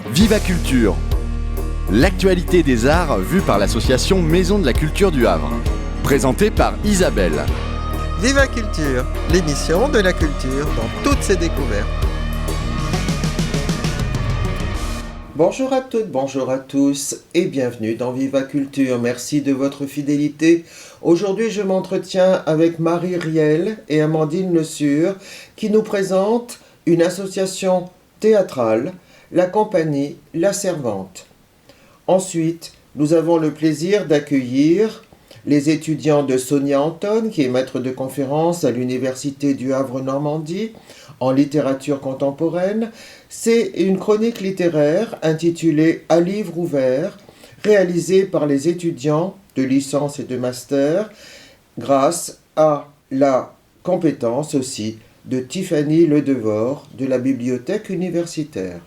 Viva Culture, l'actualité des arts vue par l'association Maison de la Culture du Havre. Présentée par Isabelle. Viva Culture, l'émission de la culture dans toutes ses découvertes. Bonjour à toutes, bonjour à tous et bienvenue dans Viva Culture. Merci de votre fidélité. Aujourd'hui, je m'entretiens avec Marie Riel et Amandine Le Sur qui nous présentent une association théâtrale, la compagnie La Servante. Ensuite, nous avons le plaisir d'accueillir les étudiants de Sonia Anton, qui est maître de conférence à l'Université du Havre-Normandie en littérature contemporaine. C'est une chronique littéraire intitulée À livre ouvert, réalisée par les étudiants de licence et de master, grâce à la compétence aussi de Tiffany Ledevor de la bibliothèque universitaire.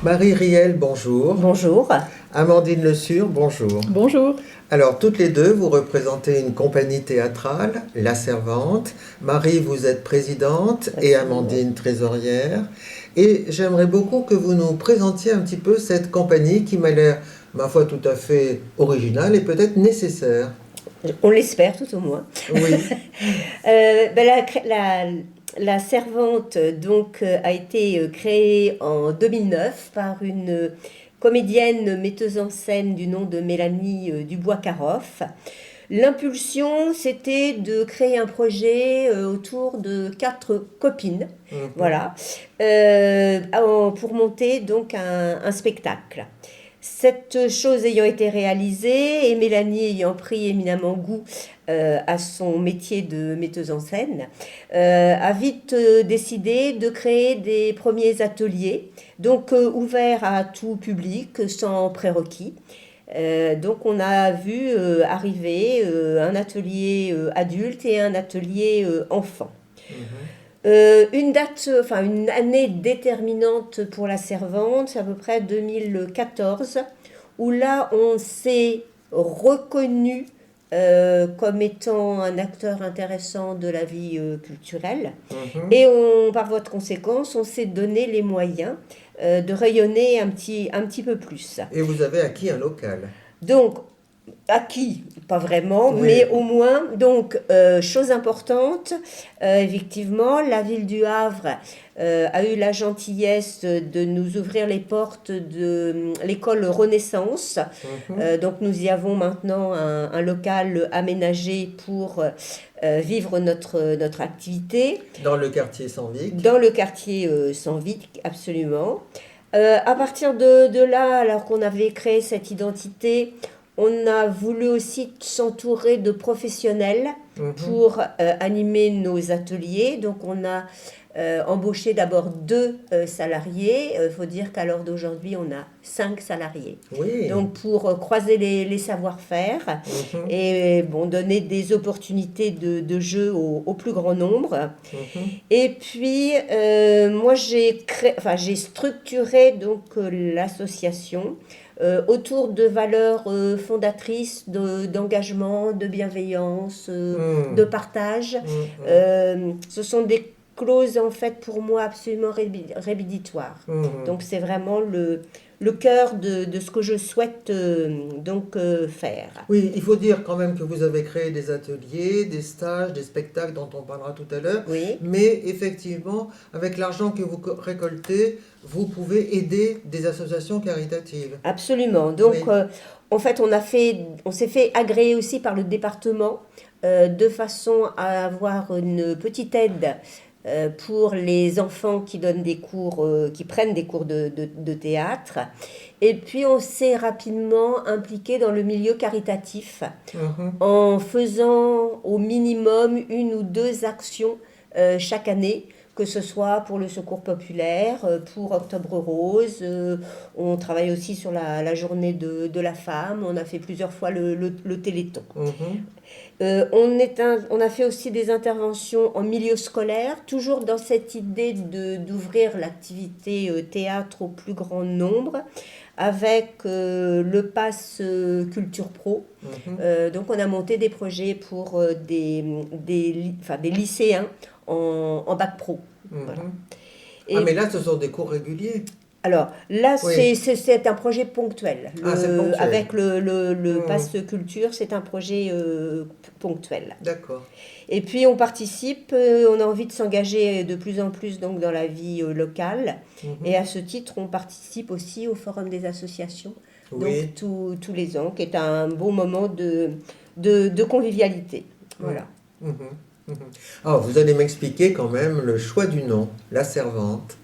Marie Riel, bonjour. Bonjour. Amandine Le Sur, bonjour. Bonjour. Alors, toutes les deux, vous représentez une compagnie théâtrale, La Servante. Marie, vous êtes présidente et Amandine trésorière. Et j'aimerais beaucoup que vous nous présentiez un petit peu cette compagnie qui m'a l'air, ma foi, tout à fait originale et peut-être nécessaire. On l'espère tout au moins. Oui. La Servante donc, a été créée en 2009 par une comédienne metteuse en scène du nom de Mélanie Dubois-Caroff. L'impulsion, c'était de créer un projet autour de 4 copines, voilà, pour monter donc un spectacle. Cette chose ayant été réalisée et Mélanie ayant pris éminemment goût à son métier de metteuse en scène, a vite décidé de créer des premiers ateliers, donc ouverts à tout public, sans prérequis. Donc on a vu arriver un atelier adulte et un atelier enfant. Une année déterminante pour La Servante, c'est à peu près 2014, où là on s'est reconnu comme étant un acteur intéressant de la vie culturelle. Et par voie de conséquence, on s'est donné les moyens de rayonner un petit peu plus. Et vous avez acquis un local. Donc, acquis, pas vraiment, oui. Mais au moins, donc, chose importante, effectivement, la ville du Havre a eu la gentillesse de nous ouvrir les portes de l'école Renaissance. Donc, nous y avons maintenant un local aménagé pour vivre notre activité. Dans le quartier Sanvic. Dans le quartier Sanvic, absolument. À partir de là, alors qu'on avait créé cette identité, on a voulu aussi s'entourer de professionnels pour animer nos ateliers. Donc, on a embauché d'abord 2 salariés. Il faut dire qu'à l'heure d'aujourd'hui, on a 5 salariés. Oui. Donc, pour croiser les savoir-faire et donner des opportunités de jeu au plus grand nombre. Et puis, moi, j'ai structuré donc l'association autour de valeurs fondatrices d'engagement, de bienveillance, de partage. Ce sont des clauses, en fait, pour moi, absolument rédhibitoires. Donc, c'est vraiment le cœur de ce que je souhaite faire. Oui, il faut dire quand même que vous avez créé des ateliers, des stages, des spectacles dont on parlera tout à l'heure. Oui. Mais effectivement, avec l'argent que vous récoltez, vous pouvez aider des associations caritatives. Absolument. Donc, oui. En fait, on s'est fait agréer aussi par le département de façon à avoir une petite aide pour les enfants qui donnent des cours, qui prennent des cours de théâtre. Et puis, on s'est rapidement impliqué dans le milieu caritatif en faisant au minimum 1 ou 2 actions chaque année, que ce soit pour le Secours populaire, pour Octobre Rose. On travaille aussi sur la journée de la femme. On a fait plusieurs fois le Téléthon. On a fait aussi des interventions en milieu scolaire, toujours dans cette idée d'ouvrir l'activité théâtre au plus grand nombre, avec le Pass Culture Pro. Donc on a monté des projets pour des lycéens en bac pro. Voilà. Et Ah, mais là, ce sont des cours réguliers. alors là, Oui. c'est un projet ponctuel. Ah, c'est ponctuel. Avec le Hmm. Pass Culture, c'est un projet ponctuel. D'accord. Et puis on participe, on a envie de s'engager de plus en plus donc, dans la vie locale. Mhm. Et à ce titre, on participe aussi au Forum des associations, donc Oui. tous les ans, qui est un bon moment de convivialité. Voilà. Mhm. Mhm. Alors, vous allez m'expliquer quand même le choix du nom, La Servante.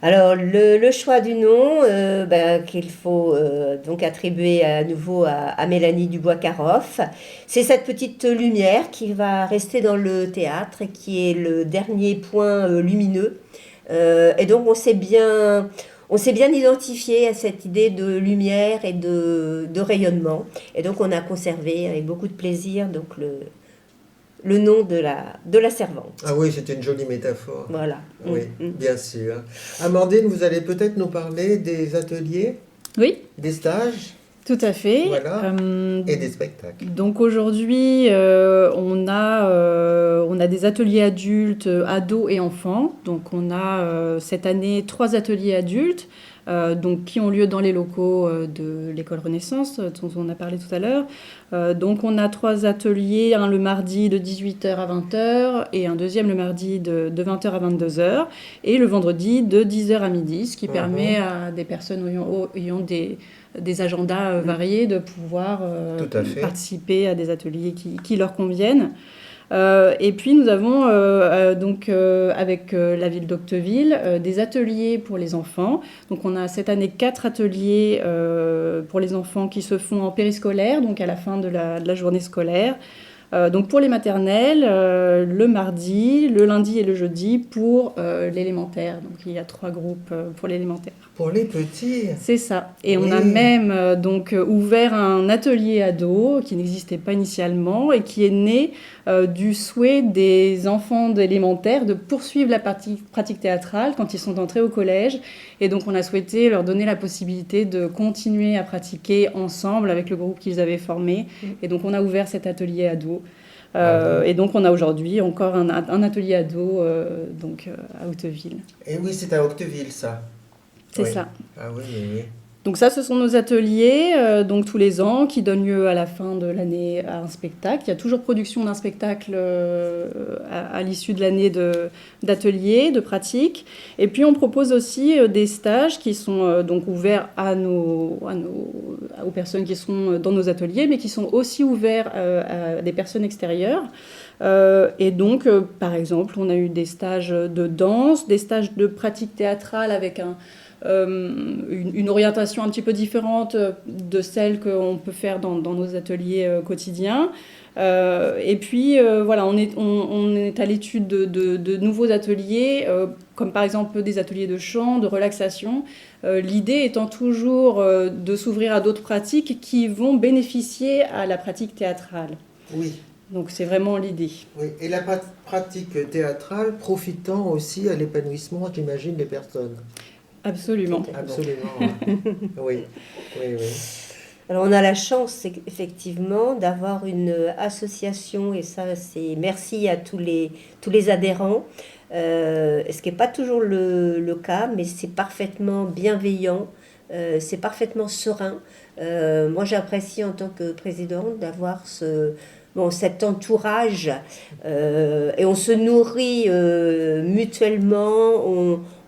Alors, le choix du nom qu'il faut donc attribuer à nouveau à Mélanie Dubois-Caroff, c'est cette petite lumière qui va rester dans le théâtre et qui est le dernier point lumineux. Et donc, on s'est bien identifié à cette idée de lumière et de rayonnement. Et donc, on a conservé avec beaucoup de plaisir donc, le nom de la servante. Ah oui, c'est une jolie métaphore. Voilà. Oui, Mm. bien sûr. Amandine, vous allez peut-être nous parler des ateliers, Oui, des stages tout à fait. Voilà. et des spectacles. Donc aujourd'hui, on a des ateliers adultes, ados et enfants. Donc on a cette année 3 ateliers adultes, donc qui ont lieu dans les locaux de l'école Renaissance, dont on a parlé tout à l'heure. Donc on a 3 ateliers, un le mardi de 18h à 20h et un deuxième le mardi de 20h à 22h et le vendredi de 10h à midi, ce qui permet à des personnes ayant des agendas variés de pouvoir Tout à fait. participer à des ateliers qui leur conviennent. Et puis nous avons avec la ville d'Octeville des ateliers pour les enfants. Donc on a cette année 4 ateliers pour les enfants qui se font en périscolaire, donc à la fin de la journée scolaire. Donc pour les maternelles, le mardi, le lundi et le jeudi pour l'élémentaire. Donc il y a 3 groupes pour l'élémentaire. Pour les petits. C'est ça. Et on Oui. a même ouvert un atelier ado qui n'existait pas initialement et qui est né du souhait des enfants d'élémentaire de poursuivre la pratique théâtrale quand ils sont entrés au collège. Et donc on a souhaité leur donner la possibilité de continuer à pratiquer ensemble avec le groupe qu'ils avaient formé. Et donc on a ouvert cet atelier ado. Et donc on a aujourd'hui encore un atelier ado à Hauteville. Et oui, c'est à Octeville, ça. C'est Oui. ça. Ah oui, oui, oui. Donc ça, ce sont nos ateliers, donc tous les ans, qui donnent lieu à la fin de l'année à un spectacle. Il y a toujours production d'un spectacle à l'issue de l'année d'ateliers, de pratiques. Et puis on propose aussi des stages qui sont donc ouverts aux personnes qui sont dans nos ateliers, mais qui sont aussi ouverts à des personnes extérieures. Et donc, par exemple, on a eu des stages de danse, des stages de pratique théâtrale avec une orientation un petit peu différente de celle qu'on peut faire dans nos ateliers quotidiens. Et puis, voilà, on est à l'étude de nouveaux ateliers, comme par exemple des ateliers de chant, de relaxation. L'idée étant toujours de s'ouvrir à d'autres pratiques qui vont bénéficier à la pratique théâtrale. Oui. Donc c'est vraiment l'idée. Oui. Et la pratique théâtrale profitant aussi à l'épanouissement, j'imagine, des personnes. Absolument. Absolument. Oui. Oui, oui. Alors on a la chance effectivement d'avoir une association, et ça c'est merci à tous les adhérents, ce qui n'est pas toujours le cas, mais c'est parfaitement bienveillant, c'est parfaitement serein. Moi j'apprécie en tant que présidente d'avoir cet entourage, et on se nourrit mutuellement,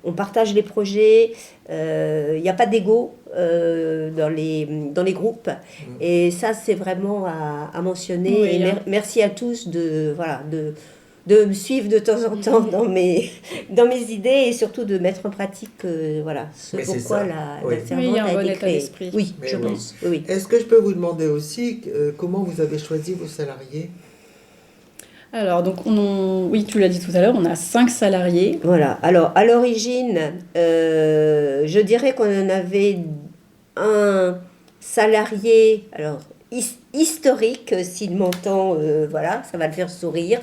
on partage les projets, il n'y a pas d'ego dans les groupes. Et ça, c'est vraiment à mentionner. Oui, et merci à tous de me suivre de temps en temps dans mes idées et surtout de mettre en pratique ce Mais c'est pourquoi ça. la Oui. servante Oui, il y a un a bon été état créée. d'esprit. Oui, Mais je oui. pense. Oui. Est-ce que je peux vous demander aussi comment vous avez choisi vos salariés? Alors, donc, oui, tu l'as dit tout à l'heure, on a 5 salariés. Voilà. Alors, à l'origine, je dirais qu'on en avait un salarié, alors historique, s'il m'entend, voilà, ça va le faire sourire.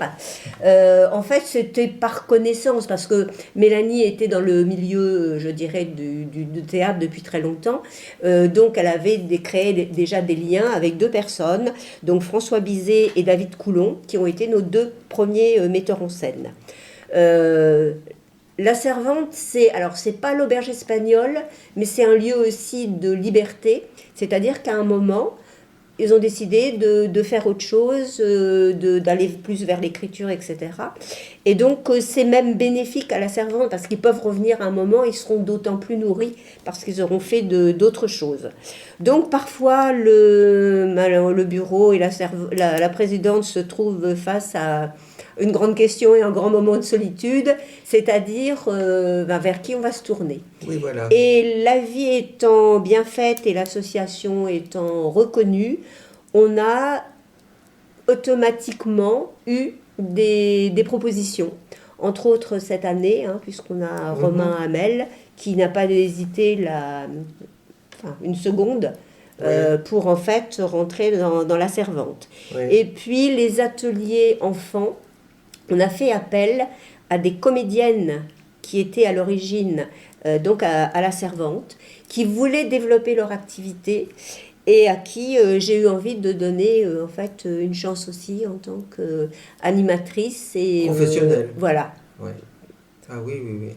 En fait, c'était par connaissance, parce que Mélanie était dans le milieu, je dirais, du théâtre depuis très longtemps. Donc, elle avait créé déjà des liens avec 2 personnes, donc François Bizet et David Coulon, qui ont été nos 2 premiers metteurs en scène. La Servante, c'est pas l'auberge espagnole, mais c'est un lieu aussi de liberté. C'est-à-dire qu'à un moment, ils ont décidé de faire autre chose, d'aller plus vers l'écriture, etc. Et donc, c'est même bénéfique à la Servante, parce qu'ils peuvent revenir à un moment, ils seront d'autant plus nourris, parce qu'ils auront fait d'autres choses. Donc, parfois, le bureau et la présidente se trouvent face à une grande question et un grand moment de solitude, c'est-à-dire vers qui on va se tourner. Oui, voilà. Et la vie étant bien faite et l'association étant reconnue, on a automatiquement eu des propositions. Entre autres cette année, puisqu'on a Romain Hamel qui n'a pas hésité une seconde pour en fait rentrer dans la Servante. Oui. Et puis les ateliers enfants, on a fait appel à des comédiennes qui étaient à l'origine donc à la Servante, qui voulaient développer leur activité et à qui j'ai eu envie de donner en fait une chance aussi en tant qu'animatrice et professionnelle. Voilà. Ouais. Ah oui, oui, oui.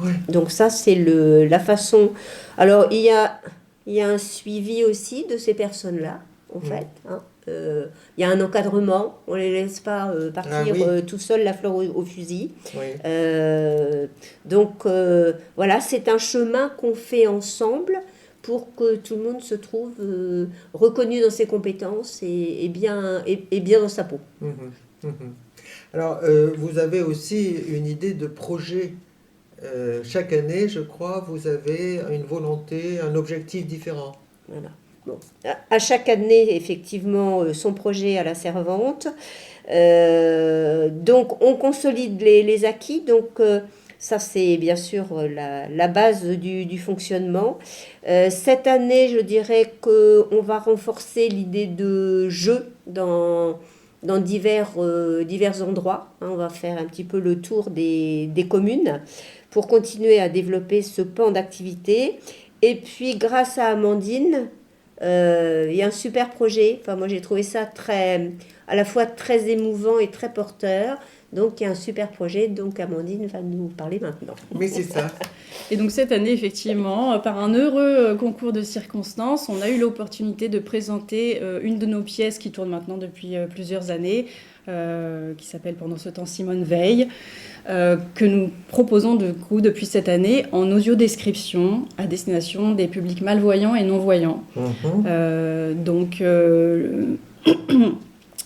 Ouais. Donc ça c'est la façon. Alors il y a un suivi aussi de ces personnes-là en fait. Il y a un encadrement, on ne les laisse pas partir tout seuls la fleur au fusil. Oui. Donc voilà, c'est un chemin qu'on fait ensemble pour que tout le monde se trouve reconnu dans ses compétences et bien dans sa peau. Alors, vous avez aussi une idée de projet. Chaque année, je crois, vous avez une volonté, un objectif différent. Voilà. Bon. À chaque année, effectivement, son projet à la Servante. Donc, on consolide les acquis. Donc, ça, c'est bien sûr la base du fonctionnement. Cette année, je dirais qu'on va renforcer l'idée de jeu dans divers endroits. On va faire un petit peu le tour des communes pour continuer à développer ce pan d'activité. Et puis, grâce à Amandine, il y a un super projet. Enfin, moi, j'ai trouvé ça à la fois très émouvant et très porteur. Donc, il y a un super projet. Donc, Amandine va nous parler maintenant. Oui, c'est ça. Et donc, cette année, effectivement, par un heureux concours de circonstances, on a eu l'opportunité de présenter une de nos pièces qui tourne maintenant depuis plusieurs années, qui s'appelle pendant ce temps Simone Veil, que nous proposons depuis cette année en audiodescription à destination des publics malvoyants et non-voyants.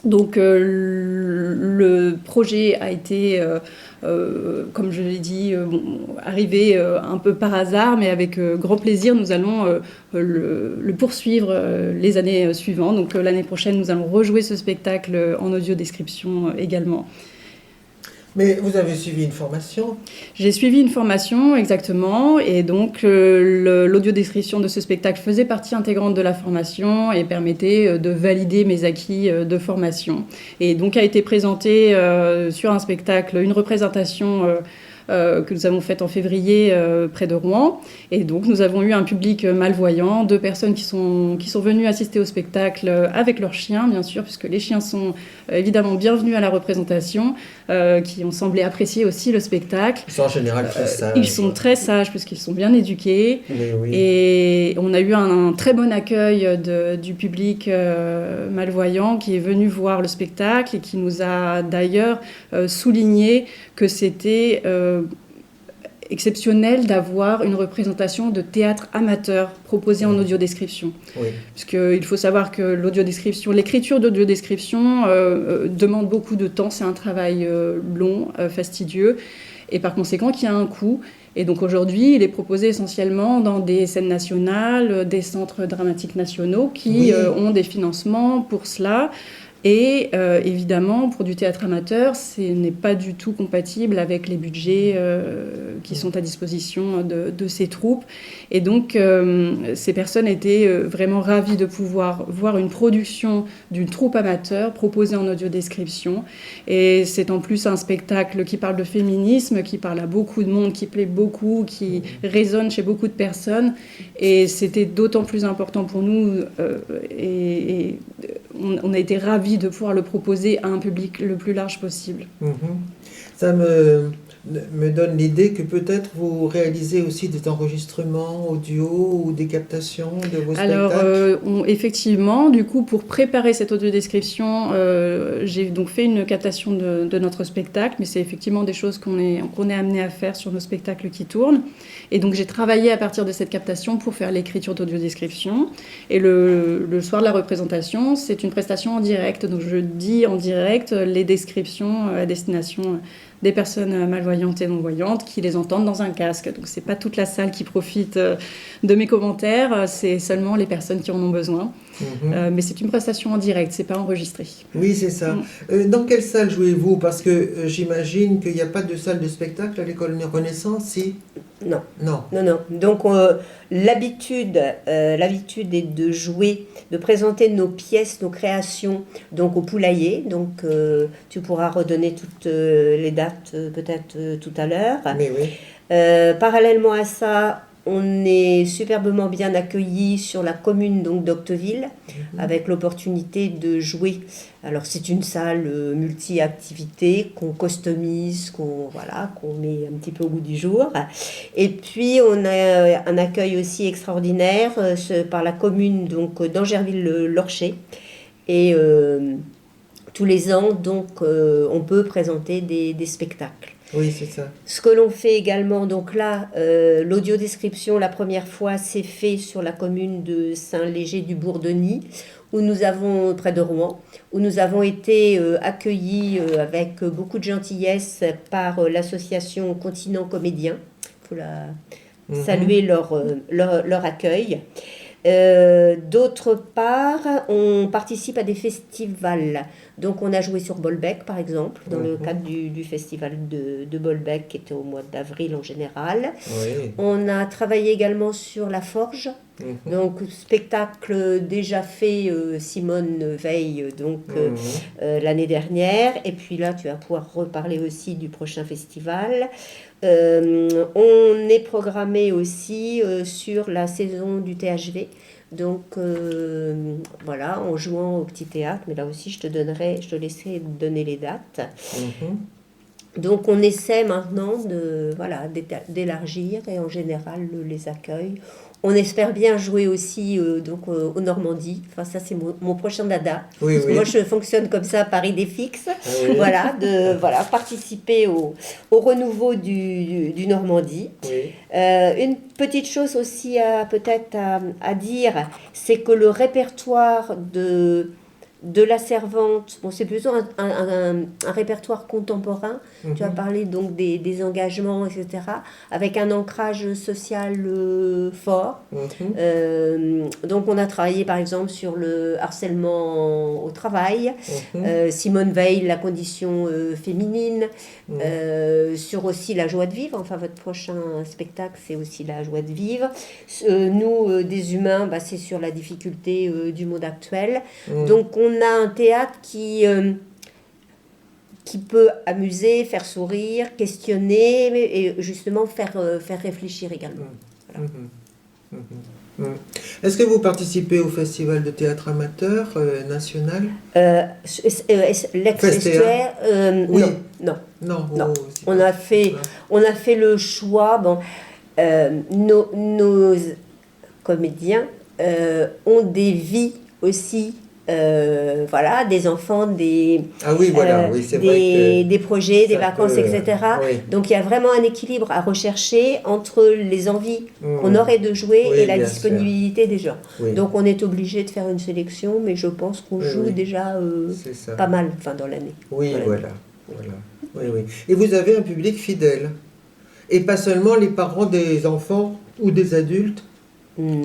Donc, le projet a été, comme je l'ai dit, arrivé un peu par hasard, mais avec grand plaisir, nous allons le poursuivre les années suivantes. Donc, l'année prochaine, nous allons rejouer ce spectacle en audiodescription également. Mais vous avez suivi une formation ? J'ai suivi une formation, exactement, et donc l'audiodescription de ce spectacle faisait partie intégrante de la formation et permettait de valider mes acquis de formation. Et donc a été présentée sur un spectacle, une représentation que nous avons faite en février près de Rouen. Et donc nous avons eu un public malvoyant, 2 personnes qui sont venues assister au spectacle avec leurs chiens, bien sûr, puisque les chiens sont évidemment bienvenus à la représentation, qui ont semblé apprécier aussi le spectacle. Ils sont en général très sages. Ils sont très sages, puisqu'ils sont bien éduqués. Oui. Et on a eu un très bon accueil du public malvoyant qui est venu voir le spectacle et qui nous a d'ailleurs souligné que c'était exceptionnel d'avoir une représentation de théâtre amateur proposée en audiodescription. Oui. Puisqu'il faut savoir que l'écriture d'audiodescription demande beaucoup de temps, c'est un travail long, fastidieux, et par conséquent qui a un coût. Et donc aujourd'hui, il est proposé essentiellement dans des scènes nationales, des centres dramatiques nationaux qui ont des financements pour cela. Et évidemment, pour du théâtre amateur, ce n'est pas du tout compatible avec les budgets qui sont à disposition de ces troupes. Et donc, ces personnes étaient vraiment ravies de pouvoir voir une production d'une troupe amateur proposée en audiodescription. Et c'est en plus un spectacle qui parle de féminisme, qui parle à beaucoup de monde, qui plaît beaucoup, qui résonne chez beaucoup de personnes. Et c'était d'autant plus important pour nous. Et on a été ravis de pouvoir le proposer à un public le plus large possible. Ça me me donne l'idée que peut-être vous réalisez aussi des enregistrements audio ou des captations de vos Alors, spectacles. effectivement, du coup, pour préparer cette audiodescription, j'ai donc fait une captation de notre spectacle, mais c'est effectivement des choses qu'on est amené à faire sur nos spectacles qui tournent. Et donc, j'ai travaillé à partir de cette captation pour faire l'écriture d'audiodescription. Et le soir de la représentation, c'est une prestation en direct. Donc, je dis en direct les descriptions à destination des personnes malvoyantes et non-voyantes qui les entendent dans un casque. Donc, c'est pas toute la salle qui profite de mes commentaires, c'est seulement les personnes qui en ont besoin. Mais c'est une prestation en direct, c'est pas enregistré. Oui, c'est ça. Dans quelle salle jouez-vous? Parce que j'imagine qu'il n'y a pas de salle de spectacle à l'école Renaissance, si? Non. Non. Non, non. Donc, l'habitude est de jouer, de présenter nos pièces, nos créations, donc au Poulailler. Donc, tu pourras redonner toutes les dates peut-être tout à l'heure. Mais oui. Parallèlement à ça, on est superbement bien accueillis sur la commune donc d'Octeville, avec l'opportunité de jouer. Alors c'est une salle multi-activités qu'on customise, qu'on met un petit peu au goût du jour. Et puis on a un accueil aussi extraordinaire par la commune donc d'Angerville-Lorcher. Et tous les ans donc on peut présenter des spectacles. Oui, c'est ça. Ce que l'on fait également, donc là, l'audiodescription, la première fois, c'est fait sur la commune de Saint-Léger-du-Bourdonny, près de Rouen, où nous avons été accueillis avec beaucoup de gentillesse par l'association Continent Comédien. Il faut saluer leur accueil. D'autre part, on participe à des festivals. Donc, on a joué sur Bolbec, par exemple, dans le cadre du festival de Bolbec, qui était au mois d'avril en général. Oui. On a travaillé également sur La Forge. Donc, spectacle déjà fait Simone Veil l'année dernière. Et puis là, tu vas pouvoir reparler aussi du prochain festival. On est programmé aussi sur la saison du THV. Donc voilà, en jouant au petit théâtre, mais là aussi je te laisserai donner les dates. Donc on essaie maintenant d'élargir et en général les accueils. On espère bien jouer aussi aux Normandies. Enfin, ça, c'est mon prochain dada. Oui, Parce que oui. moi, je fonctionne comme ça par idée fixe. Oui. Participer au renouveau du Normandie. Oui. Une petite chose aussi peut-être à dire, c'est que le répertoire de la servante, c'est plutôt un répertoire contemporain. Tu as parlé donc des engagements, etc., avec un ancrage social fort. Donc on a travaillé par exemple sur le harcèlement au travail, Simone Veil, la condition féminine, sur aussi la joie de vivre. Enfin, votre prochain spectacle, c'est aussi la joie de vivre. Nous, des humains, c'est sur la difficulté du monde actuel. Donc on a un théâtre qui peut amuser, faire sourire, questionner et justement faire réfléchir également. Voilà. Est-ce que vous participez au festival de théâtre amateur national? L'ex-estuaire, Oui. Non. Non. On a fait le choix. Nos comédiens ont des vies aussi. Des enfants, c'est vrai que des projets, des ça vacances, peut, etc. oui. Donc il y a vraiment un équilibre à rechercher entre les envies qu'on aurait de jouer et la disponibilité des gens. Oui. Donc on est obligé de faire une sélection, mais je pense qu'on joue déjà pas mal dans l'année. Oui, voilà. Oui. Et vous avez un public fidèle. Et pas seulement les parents des enfants ou des adultes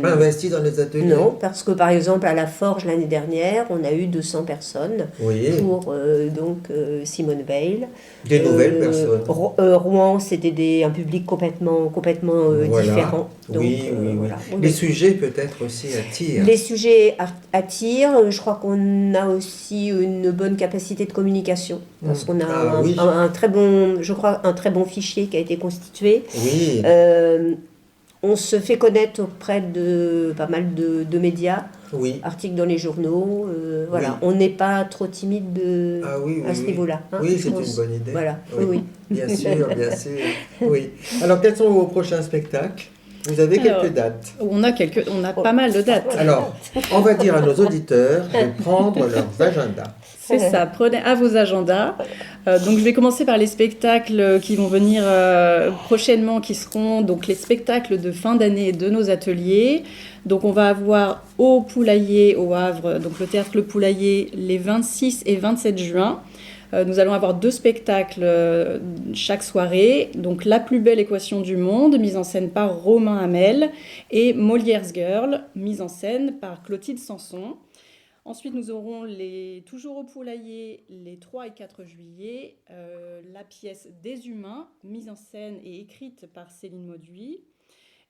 investis dans les ateliers. Non, parce que par exemple à la Forge l'année dernière, on a eu 200 personnes pour Simone Veil. Des nouvelles personnes. Rouen, c'était un public complètement différent. Donc, voilà. Les sujets peut-être aussi attirent. Les sujets attirent. Je crois qu'on a aussi une bonne capacité de communication parce qu'on a un très bon fichier qui a été constitué. Oui. On se fait connaître auprès de pas mal de médias, Oui. articles dans les journaux. Voilà, Oui. on n'est pas trop timide à ce Oui. niveau-là. Hein, Oui, je c'est pense. une bonne idée. Voilà, Oui. oui. Bien sûr, bien sûr. Oui. Alors, quels sont vos prochains spectacles? Vous avez quelques dates. On a pas mal de dates. Alors, on va dire à nos auditeurs de prendre leurs agendas. C'est ça, prenez à vos agendas. Donc je vais commencer par les spectacles qui vont venir prochainement, qui seront donc les spectacles de fin d'année de nos ateliers. Donc on va avoir au Poulailler, au Havre, donc le théâtre Le Poulailler, les 26 et 27 juin. Nous allons avoir 2 spectacles chaque soirée. Donc La plus belle équation du monde, mise en scène par Romain Hamel, et Molière's Girl, mise en scène par Clotilde Sanson. Ensuite, nous aurons toujours au Poulailler les 3 et 4 juillet, la pièce Des Humains, mise en scène et écrite par Céline Mauduit.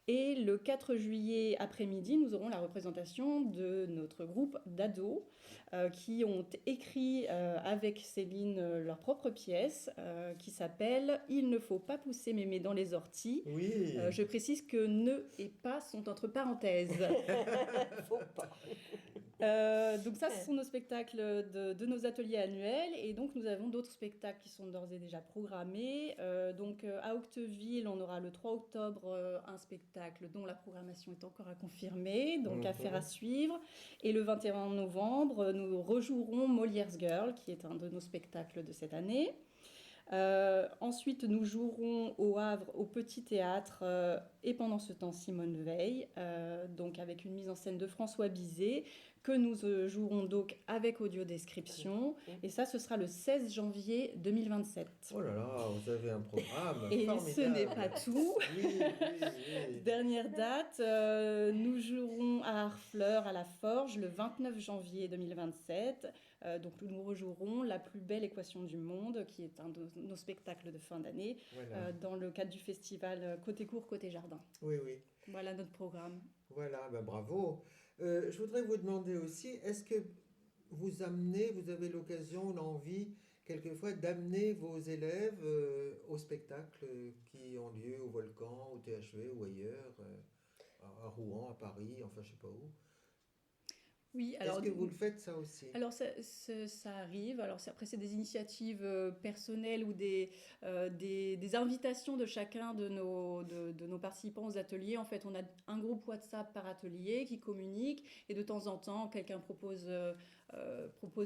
Et le 4 juillet après-midi, nous aurons la représentation de notre groupe d'ados qui ont écrit avec Céline leur propre pièce qui s'appelle « Il ne faut pas pousser mémé dans les orties ». Oui. Je précise que « ne » et « pas » sont entre parenthèses. Faut pas. Donc ça, ce sont nos spectacles de nos ateliers annuels. Et donc, nous avons d'autres spectacles qui sont d'ores et déjà programmés. Donc, à Octeville, on aura le 3 octobre un spectacle dont la programmation est encore à confirmer, donc affaire à suivre. Et le 21 novembre, nous rejouerons Molière's Girl, qui est un de nos spectacles de cette année. Ensuite, nous jouerons au Havre, au Petit Théâtre, et pendant ce temps, Simone Veil, donc avec une mise en scène de François Bizet, que nous jouerons donc avec audio-description. Et ça, ce sera le 16 janvier 2027. Oh là là, vous avez un programme Et formidable. ce n'est pas tout. Oui. Dernière date, nous jouerons à Harfleur, à la Forge, le 29 janvier 2027. Donc nous rejouerons La plus belle équation du monde, qui est un de nos spectacles de fin d'année, Voilà. dans le cadre du festival Côté Cours, Côté Jardin. Oui. Voilà notre programme. Voilà, bravo. Je voudrais vous demander aussi, est-ce que vous avez l'occasion, l'envie, quelquefois, d'amener vos élèves aux spectacles qui ont lieu au Volcan, au THV ou ailleurs, à Rouen, à Paris, enfin je sais pas où. Oui, alors, est-ce que vous le faites ça aussi? Alors ça arrive. Alors après c'est des initiatives personnelles ou des invitations de chacun de nos participants aux ateliers. En fait, on a un groupe WhatsApp par atelier qui communique et de temps en temps quelqu'un propose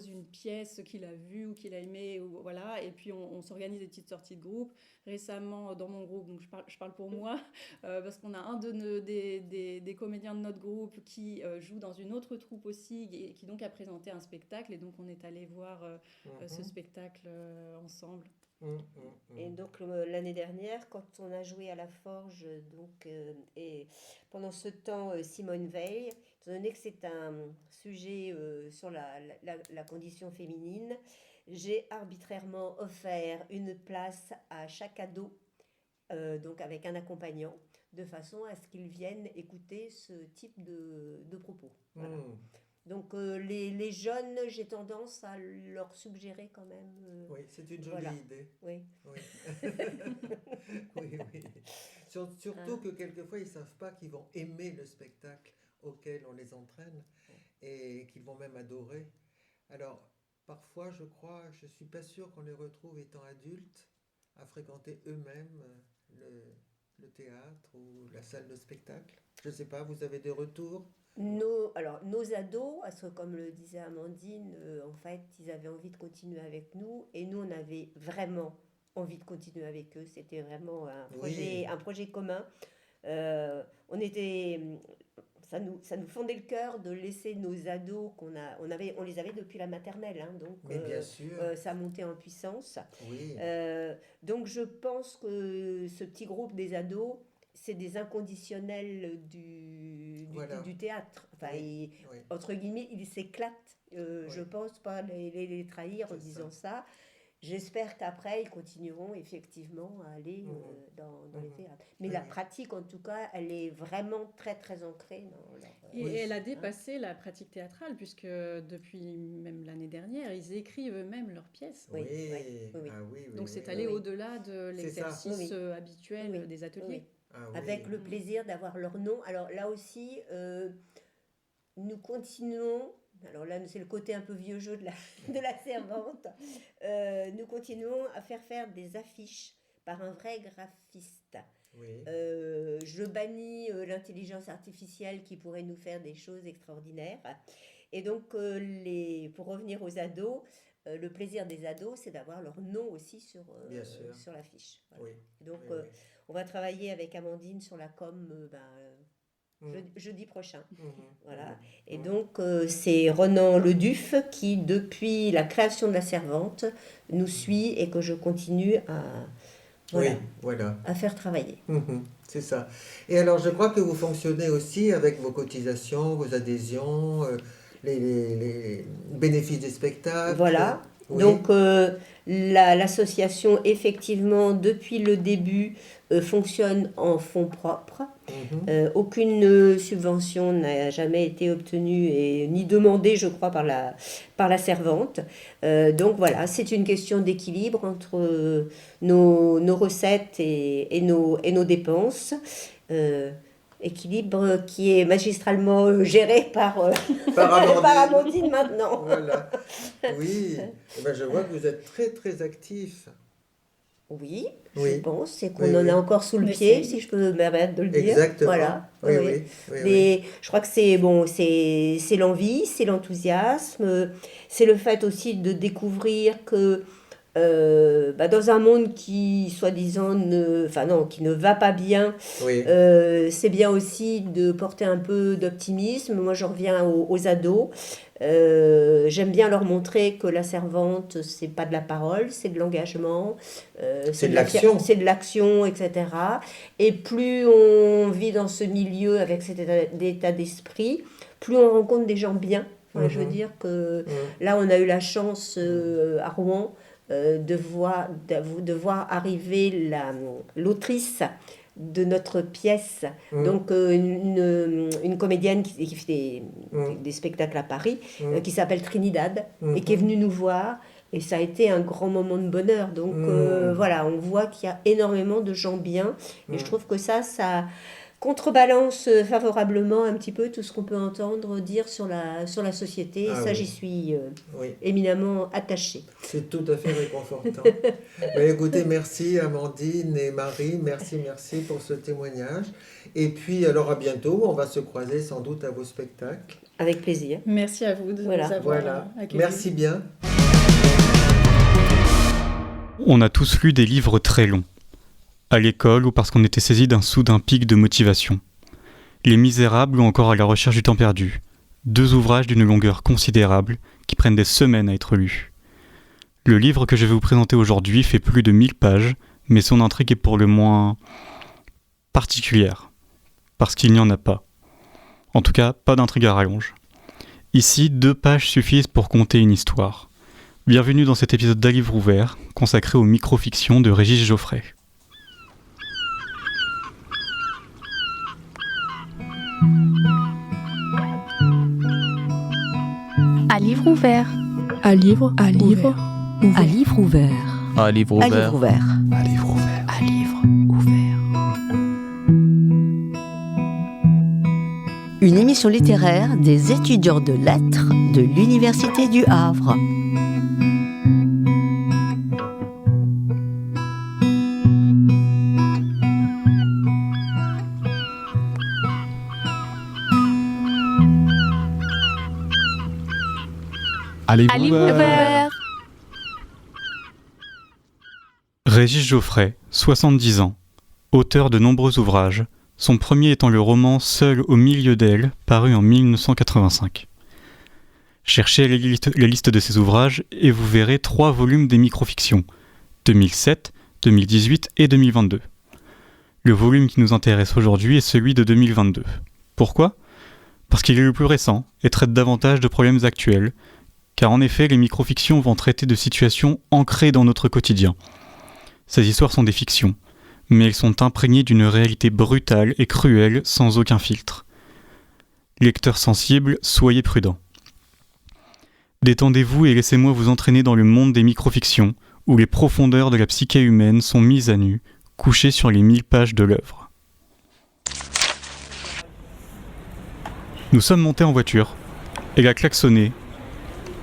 une pièce qu'il a vue ou qu'il a aimée, ou voilà, et puis on s'organise des petites sorties de groupe. Récemment, dans mon groupe, donc je parle pour moi, parce qu'on a un des comédiens de notre groupe qui joue dans une autre troupe aussi, et qui donc a présenté un spectacle, et donc on est allé voir ce spectacle ensemble. Et donc l'année dernière, quand on a joué à la Forge, donc, et pendant ce temps, Simone Veil, étant donné que c'est un sujet sur la condition féminine, j'ai arbitrairement offert une place à chaque ado, donc avec un accompagnant, de façon à ce qu'ils viennent écouter ce type de propos. Voilà. Donc les jeunes, j'ai tendance à leur suggérer quand même. Oui, c'est une jolie idée. Oui. Oui. Surtout que quelquefois, ils ne savent pas qu'ils vont aimer le spectacle auquel on les entraîne et qu'ils vont même adorer. Alors, parfois, je ne suis pas sûre qu'on les retrouve étant adultes à fréquenter eux-mêmes le théâtre ou la salle de spectacle. Je ne sais pas, vous avez des retours? Nos ados, parce que comme le disait Amandine, en fait, ils avaient envie de continuer avec nous, et nous, on avait vraiment envie de continuer avec eux. C'était vraiment un projet commun. Ça nous fondait le cœur de laisser nos ados on les avait depuis la maternelle, hein, donc mais bien sûr. Ça montait en puissance. Oui. Donc je pense que ce petit groupe des ados, c'est des inconditionnels du théâtre. Enfin, entre guillemets, ils s'éclatent. Je pense pas les trahir en disant ça. J'espère qu'après, ils continueront effectivement à aller dans les théâtres. Mais la pratique, en tout cas, elle est vraiment très, très ancrée dans leur... Et elle a dépassé la pratique théâtrale, puisque depuis même l'année dernière, ils écrivent eux-mêmes leurs pièces. Oui. Donc c'est allé au-delà de l'exercice habituel des ateliers. avec le plaisir d'avoir leur nom. Alors là aussi, nous continuons, alors là c'est le côté un peu vieux jeu de la servante, nous continuons à faire des affiches par un vrai graphiste. Oui. Je bannis l'intelligence artificielle qui pourrait nous faire des choses extraordinaires. Et donc, pour revenir aux ados, le plaisir des ados, c'est d'avoir leur nom aussi sur l'affiche. Voilà. Oui. Donc, on va travailler avec Amandine sur la com jeudi prochain. Voilà. Et donc, c'est Renan Leduf qui, depuis la création de la servante, nous suit et que je continue à faire travailler. C'est ça. Et alors, je crois que vous fonctionnez aussi avec vos cotisations, vos adhésions, les bénéfices des spectacles. Voilà. Oui. Donc, l'association, effectivement, depuis le début, fonctionne en fonds propres. Aucune subvention n'a jamais été obtenue ni demandée, je crois, par la servante. Donc voilà, c'est une question d'équilibre entre nos recettes et nos dépenses. Équilibre qui est magistralement géré par Amandine maintenant. Voilà. Oui, je vois que vous êtes très très actif. Oui, je pense, c'est qu'on en a encore sous le pied, si je peux me permettre de le dire. Exactement. Voilà. Oui. Je crois que c'est l'envie, c'est l'enthousiasme, c'est le fait aussi de découvrir que dans un monde qui, soi-disant, qui ne va pas bien, c'est bien aussi de porter un peu d'optimisme. Moi, je reviens aux ados. J'aime bien leur montrer que la servante, c'est pas de la parole, c'est de l'engagement, c'est de l'action. C'est de l'action, etc. Et plus on vit dans ce milieu avec cet état d'esprit, plus on rencontre des gens bien. Enfin, je veux dire que là, on a eu la chance à Rouen de voir arriver l'autrice de notre pièce, donc une comédienne qui fait des spectacles à Paris, qui s'appelle Trinidad, et qui est venue nous voir, et ça a été un grand moment de bonheur. Donc voilà, on voit qu'il y a énormément de gens bien, et je trouve que ça contrebalance favorablement un petit peu tout ce qu'on peut entendre dire sur la société, et ça, j'y suis éminemment attachée. C'est tout à fait réconfortant. Écoutez, merci Amandine et Marie, merci pour ce témoignage. Et puis, alors à bientôt, on va se croiser sans doute à vos spectacles. Avec plaisir. Merci à vous de nous avoir accueillis. Merci bien. On a tous lu des livres très longs. À l'école ou parce qu'on était saisi d'un soudain pic de motivation. Les Misérables ou encore À la recherche du temps perdu. 2 ouvrages d'une longueur considérable qui prennent des semaines à être lus. Le livre que je vais vous présenter aujourd'hui fait plus de 1000 pages, mais son intrigue est pour le moins particulière, parce qu'il n'y en a pas. En tout cas, pas d'intrigue à rallonge. Ici, 2 pages suffisent pour conter une histoire. Bienvenue dans cet épisode d'À livre ouvert, consacré aux microfictions de Régis Geoffrey. À livre ouvert. À livre ouvert. À livre ouvert. À livre ouvert. À livre ouvert. À livre ouvert. À livre ouvert. Une émission littéraire des étudiants de lettres de l'Université du Havre. À livre ouvert. Régis Geoffrey, 70 ans, auteur de nombreux ouvrages, son premier étant le roman Seul au milieu d'elle, paru en 1985. Cherchez la liste de ses ouvrages et vous verrez 3 volumes des microfictions, 2007, 2018 et 2022. Le volume qui nous intéresse aujourd'hui est celui de 2022. Pourquoi ? Parce qu'il est le plus récent et traite davantage de problèmes actuels, car en effet, les microfictions vont traiter de situations ancrées dans notre quotidien. Ces histoires sont des fictions, mais elles sont imprégnées d'une réalité brutale et cruelle sans aucun filtre. Lecteurs sensibles, soyez prudents. Détendez-vous et laissez-moi vous entraîner dans le monde des microfictions, où les profondeurs de la psyché humaine sont mises à nu, couchées sur les 1000 pages de l'œuvre. Nous sommes montés en voiture. Elle a klaxonné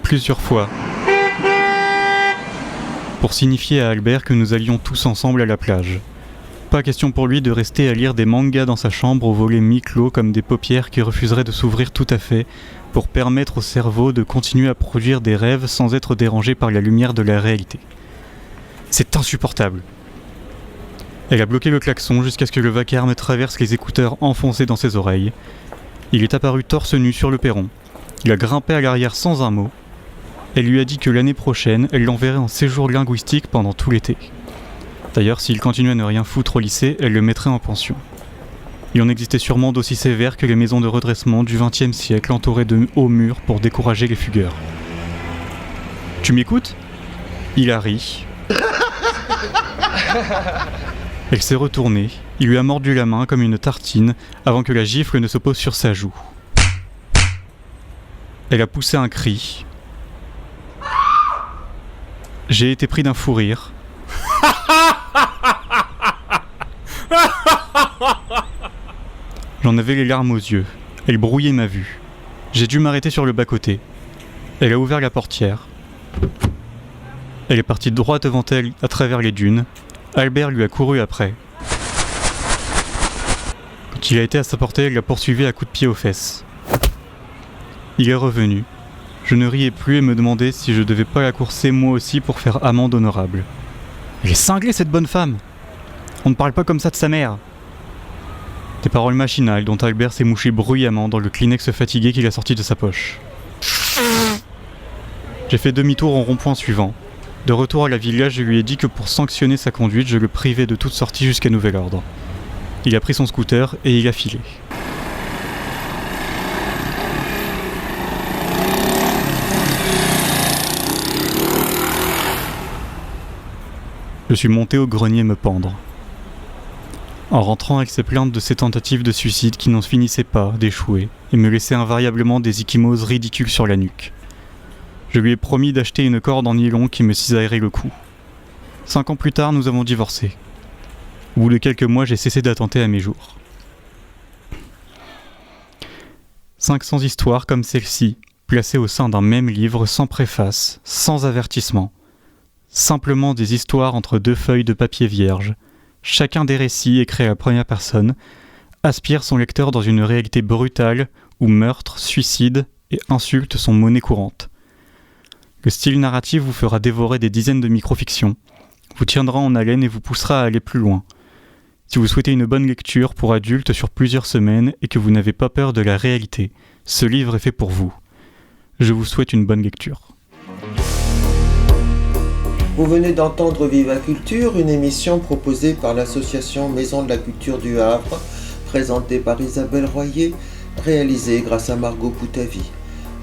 plusieurs fois pour signifier à Albert que nous allions tous ensemble à la plage. Pas question pour lui de rester à lire des mangas dans sa chambre aux volets mi-clos comme des paupières qui refuseraient de s'ouvrir tout à fait pour permettre au cerveau de continuer à produire des rêves sans être dérangé par la lumière de la réalité. C'est insupportable. Elle a bloqué le klaxon jusqu'à ce que le vacarme traverse les écouteurs enfoncés dans ses oreilles. Il est apparu torse nu sur le perron. Il a grimpé à l'arrière sans un mot. Elle lui a dit que l'année prochaine, elle l'enverrait en séjour linguistique pendant tout l'été. D'ailleurs, s'il continuait à ne rien foutre au lycée, elle le mettrait en pension. Il en existait sûrement d'aussi sévères que les maisons de redressement du XXe siècle entourées de hauts murs pour décourager les fugueurs. Tu m'écoutes ? Il a ri. Elle s'est retournée, il lui a mordu la main comme une tartine avant que la gifle ne se pose sur sa joue. Elle a poussé un cri. J'ai été pris d'un fou rire. J'en avais les larmes aux yeux. Elle brouillait ma vue. J'ai dû m'arrêter sur le bas-côté. Elle a ouvert la portière. Elle est partie droit devant elle à travers les dunes. Albert lui a couru après. Quand il a été à sa portée, elle l'a poursuivi à coups de pied aux fesses. Il est revenu. Je ne riais plus et me demandais si je devais pas la courser moi aussi pour faire amende honorable. Elle est cinglée cette bonne femme. On ne parle pas comme ça de sa mère. Des paroles machinales dont Albert s'est mouché bruyamment dans le Kleenex fatigué qu'il a sorti de sa poche. J'ai fait demi-tour au rond-point suivant. De retour à la villa, je lui ai dit que pour sanctionner sa conduite, je le privais de toute sortie jusqu'à nouvel ordre. Il a pris son scooter et il a filé. Je suis monté au grenier me pendre. En rentrant avec ses plaintes de ses tentatives de suicide qui n'en finissaient pas d'échouer et me laissaient invariablement des ecchymoses ridicules sur la nuque. Je lui ai promis d'acheter une corde en nylon qui me cisaillerait le cou. 5 ans plus tard, nous avons divorcé. Au bout de quelques mois, j'ai cessé d'attenter à mes jours. 500 histoires comme celle-ci, placées au sein d'un même livre sans préface, sans avertissement. Simplement des histoires entre 2 feuilles de papier vierge. Chacun des récits, écrits à la première personne, aspire son lecteur dans une réalité brutale où meurtre, suicide et insultes sont monnaie courante. Le style narratif vous fera dévorer des dizaines de microfictions, vous tiendra en haleine et vous poussera à aller plus loin. Si vous souhaitez une bonne lecture pour adultes sur plusieurs semaines et que vous n'avez pas peur de la réalité, ce livre est fait pour vous. Je vous souhaite une bonne lecture. Vous venez d'entendre Viva Culture, une émission proposée par l'association Maison de la Culture du Havre, présentée par Isabelle Royer, réalisée grâce à Margot Poutavi.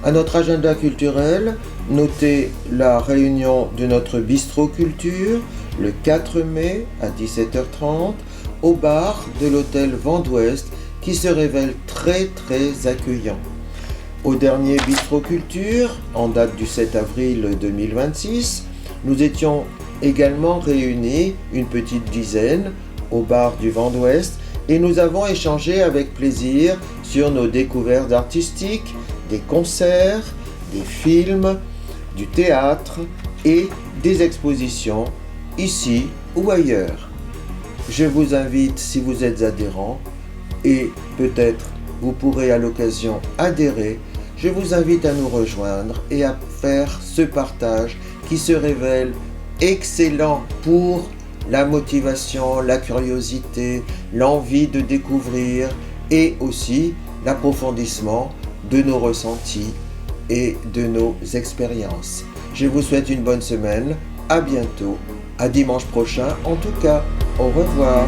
À notre agenda culturel, notez la réunion de notre bistrot culture le 4 mai à 17h30 au bar de l'hôtel Vent d'Ouest qui se révèle très accueillant. Au dernier bistrot culture, en date du 7 avril 2026, nous étions également réunis une petite dizaine au bar du Vent d'Ouest et nous avons échangé avec plaisir sur nos découvertes artistiques, des concerts, des films, du théâtre et des expositions ici ou ailleurs. Je vous invite, si vous êtes adhérent, et peut-être vous pourrez à l'occasion adhérer, je vous invite à nous rejoindre et à faire ce partage qui se révèle excellent pour la motivation, la curiosité, l'envie de découvrir et aussi l'approfondissement de nos ressentis et de nos expériences. Je vous souhaite une bonne semaine, à bientôt, à dimanche prochain en tout cas, au revoir.